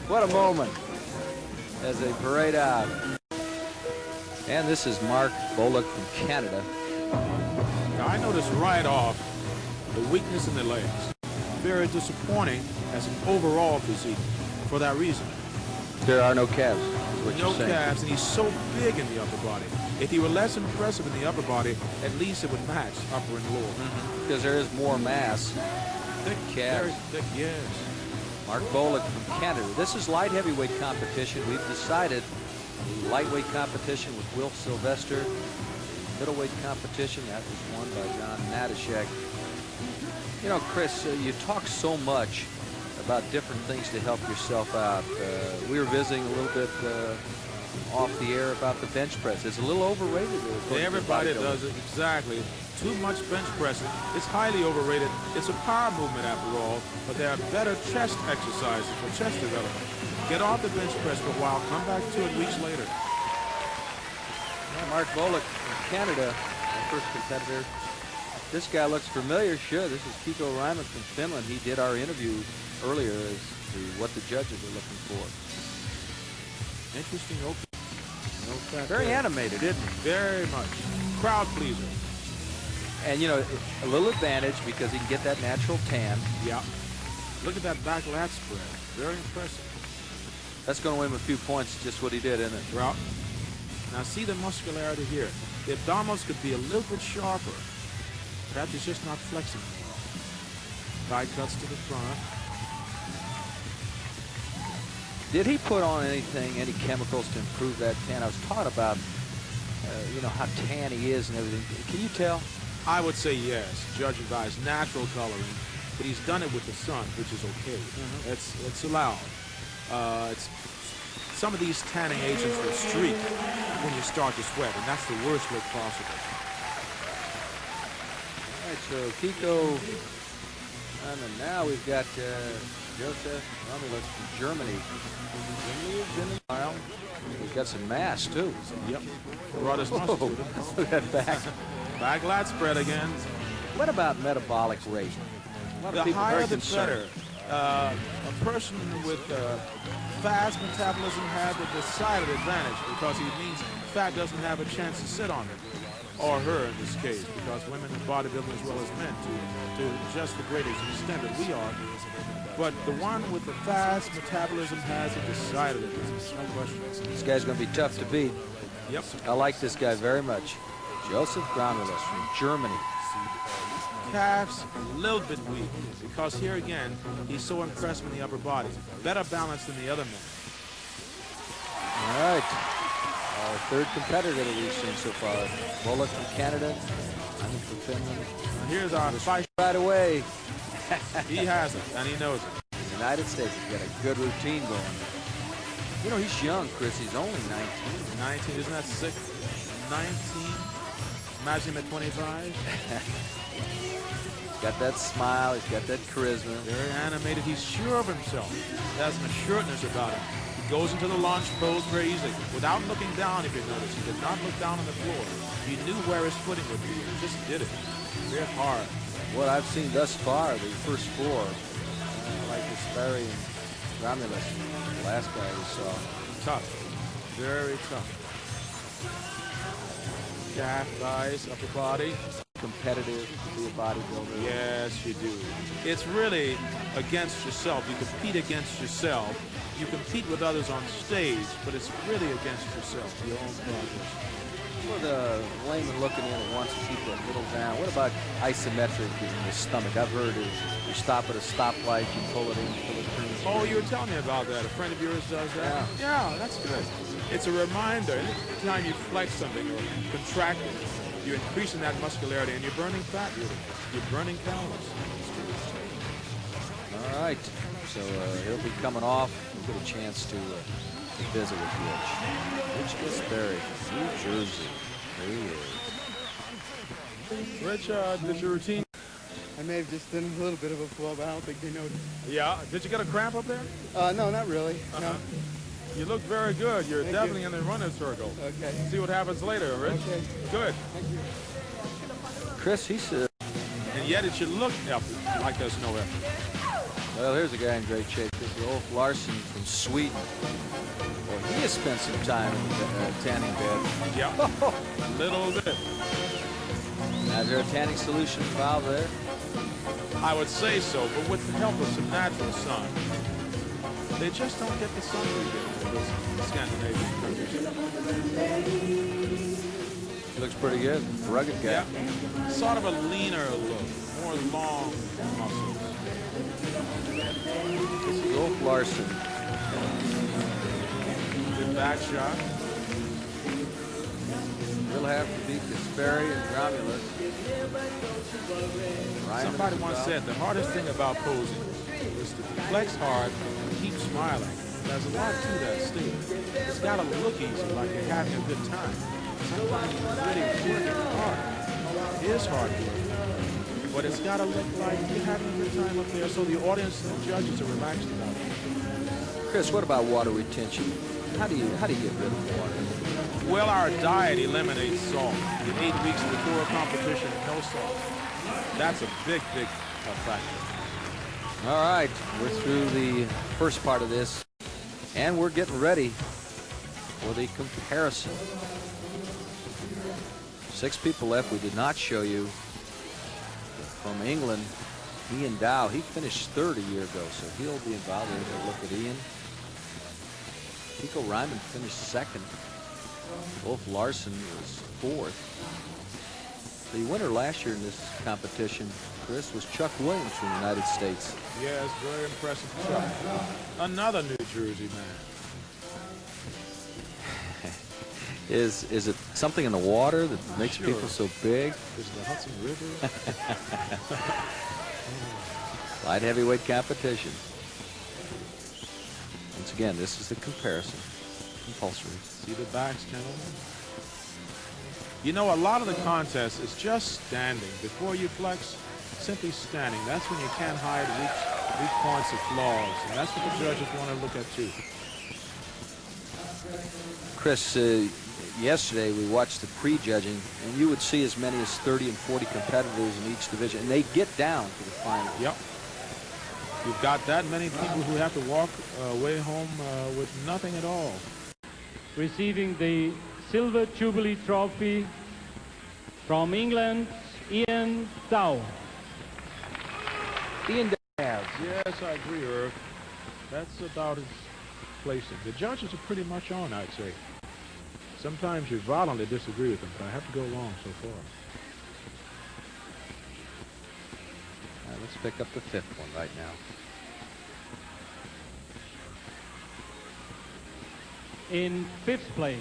What a moment as they parade out. And this is Mark Bullock from Canada. Now, I noticed right off the weakness in the legs. Very disappointing as an overall physique for that reason. There are no calves, is what No you're saying. calves, and he's so big in the upper body. If he were less impressive in the upper body, at least it would match upper and lower. Because there is more mass. Thick calves. Very thick, yes. Mark Bullock from Canada. This is light heavyweight competition. We've decided the lightweight competition with Will Sylvester. Middleweight competition, that was won by John Natashek. You know, Chris, you talk so much about different things to help yourself out. We were visiting a little bit off the air about the bench press. It's a little overrated. Everybody does it, exactly. Too much bench pressing. It's highly overrated. It's a power movement after all, but there are better chest exercises for chest development. Get off the bench press for a while, come back to it weeks later. Yeah, Mark Bullock from Canada, our first competitor. This guy looks familiar. Sure, this is Kiko Ryman from Finland. He did our interview earlier as to what the judges are looking for. Interesting opening. No fat Very there. animated, isn't it? Very much. Crowd pleaser. And, you know, a little advantage because he can get that natural tan. Yeah. Look at that back lat spread. Very impressive. That's going to win him a few points, just what he did, isn't it? Well, now see the muscularity here. The abdominals could be a little bit sharper. Perhaps it's just not flexing. Thigh cuts to the front. Did he put on anything, any chemicals to improve that tan? I was taught about, you know, how tan he is and everything. Can you tell? I would say yes, judging by his natural coloring, but he's done it with the sun, which is okay. It's allowed. Some of these tanning agents will streak when you start to sweat, and that's the worst look possible. All right, so Kiko, and now we've got Joseph Romulus from Germany. Germany has been a while. He's got some mass too. Yep. Brought his muscle to him. Look at that back. Back lat spread again. What about metabolic rate? A lot of The people are higher very the concerned. better. A person with fast metabolism has a decided advantage because it means fat doesn't have a chance to sit on it, or her in this case, because women in bodybuilding as well as men to just the greatest extent that we are. But the one with the fast metabolism has a decided advantage, no question. This guy's going to be tough to beat. Yep. I like this guy very much. Joseph Romulus from Germany. Calves a little bit weak because here again he's so impressive in the upper body. Better balance than the other men. All right. Our third competitor that we've seen so far. Bullock from Canada. I'm from Finland. Now here's our fight. Right away. He has it, and he knows it. The United States has got a good routine going. You know, he's young, Chris. He's only 19. 19, isn't that sick? 19. Imagine him at 25. He's got that smile. He's got that charisma. Very animated. He's sure of himself. He has an assuredness about him. He goes into the launch pose very easily without looking down, if you notice. He did not look down on the floor. He knew where his footing would be. He just did it. Very hard. What I've seen thus far, the first four, like this Barry and Romulus, the last guy we saw. Tough. Very tough. Calf, thighs, upper body. Competitive to be a bodybuilder. Yes, you do. It's really against yourself. You compete against yourself. You compete with others on stage, but it's really against yourself, your own progress. For the layman looking in that wants to keep that middle down, what about isometric in the stomach? I've heard is you stop at a stoplight, you pull it in, pull it through. Oh, you were telling me about that. A friend of yours does that? Yeah, that's good. It's a reminder. Anytime you flex something or contract it, you're increasing that muscularity and you're burning fat, really. You're burning calories. All right, so he'll be coming off. We'll get a chance to visit with Rich. Rich Gilson, New Jersey. There he is. Rich, did your routine? I may have just done a little bit of a flow, but I don't think they noticed. Yeah. Did you get a cramp up there? No, not really. No. You look very good. You're Thank definitely you. in the running circle. Okay. See what happens later, Rich. Okay. Good. Thank you. Chris, he said. And yet it should look effort like there's no effort. Well, here's a guy in great shape. This is Ulf Larsson from Sweden. Well, he has spent some time in the tanning bed. Yeah, a little bit. Now, is there a tanning solution involved there? I would say so, but with the help of some natural sun. They just don't get the sun we get in those Scandinavian countries. He looks pretty good. Rugged guy. Yeah. Sort of a leaner look, more long muscles. This is Ulf Larsson. Good back shot. He'll have to beat Kasperi and Romulus. Somebody once said the hardest thing about posing is to flex hard and keep smiling. There's a lot to that still. It's got to look easy, like you're having a good time. Sometimes you're really working hard. It is hard work. But it's got to look like you're having a good time up there so the audience and the judges are relaxed about it. Chris, what about water retention? How do you get rid of water? Well, our diet eliminates salt. In 8 weeks before a competition, no salt. That's a big factor. All right, we're through the first part of this, and we're getting ready for the comparison. 6 people left. We did not show you from England, Ian Dow. He finished 3rd a year ago, so he'll be involved. We're going to look at Ian. Pico Ryman finished 2nd. Ulf Larsson was 4th. The winner last year in this competition, Chris, was Chuck Williams from the United States. Yes, very impressive Chuck. Another New Jersey man. Is it something in the water that makes people so big? Is the Hudson River? Light heavyweight competition. Once again, this is the comparison. Compulsory. See the backs, gentlemen? You know, a lot of the contest is just standing. Before you flex, simply standing. That's when you can't hide weak points of flaws. And that's what the judges want to look at, too. Chris, yesterday we watched the pre-judging, and you would see as many as 30 and 40 competitors in each division, and they get down to the final. Yep. You've got that many people who have to walk way home with nothing at all. Receiving the Silver Jubilee Trophy from England, Ian Dow. Ian Dow. Yes, I agree, Irv. That's about his placing. The judges are pretty much on, I'd say. Sometimes you violently disagree with them, but I have to go along so far. All right, let's pick up the 5th one right now. In 5th place,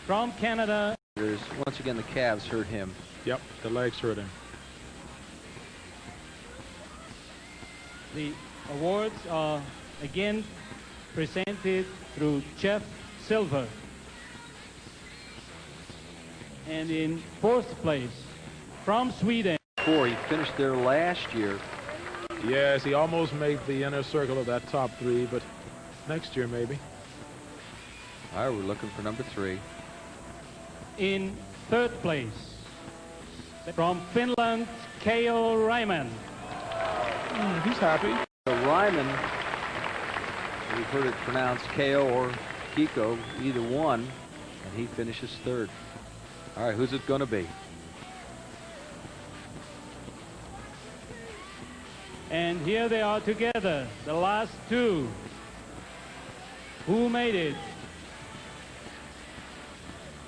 from Canada. Once again, the calves hurt him. Yep, the legs hurt him. The awards are again presented through Jeff Silver. And in 4th place, from Sweden. He finished there last year. Yes, he almost made the inner circle of that top 3, but next year maybe. All right, we're looking for number 3. In 3rd place, from Finland, K.O. Ryman. He's happy. Ryman, we've heard it pronounced K.O. or Kiko, either one, and he finishes 3rd. All right, who's it going to be? And here they are together, the last 2. Who made it?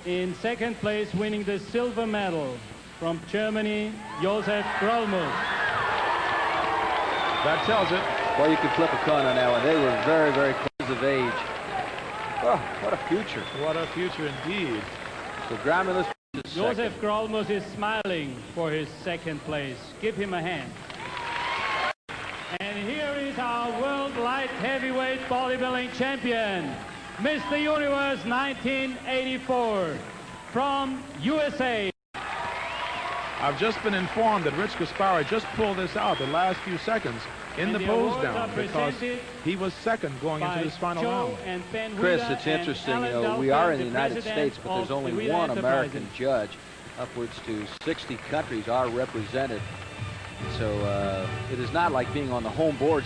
In 2nd place, winning the silver medal from Germany, Josef Grolmus. That tells it. Well, you can flip a coin on that one. They were very, very close of age. Oh, what a future. What a future indeed. So Gromulus is Josef 2nd. Grolmus is smiling for his 2nd place. Give him a hand. And here is our world light heavyweight bodybuilding champion, Mr. Universe 1984 from USA. I've just been informed that Rich Kasperi just pulled this out the last few seconds in the pose down because he was 2nd going into this final round. Chris, it's interesting, you know, we are in the United States, but there's only one American judge. Upwards to 60 countries are represented. So it is not like being on the home board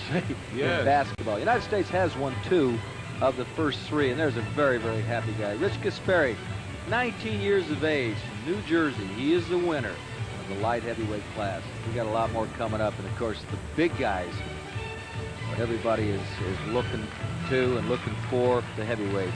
in basketball. The United States has won 2 of the first 3, and there's a very, very happy guy. Rich Gasperi, 19 years of age, New Jersey. He is the winner of the light heavyweight class. We got a lot more coming up, and of course the big guys, what everybody is looking to and looking for, the heavyweights.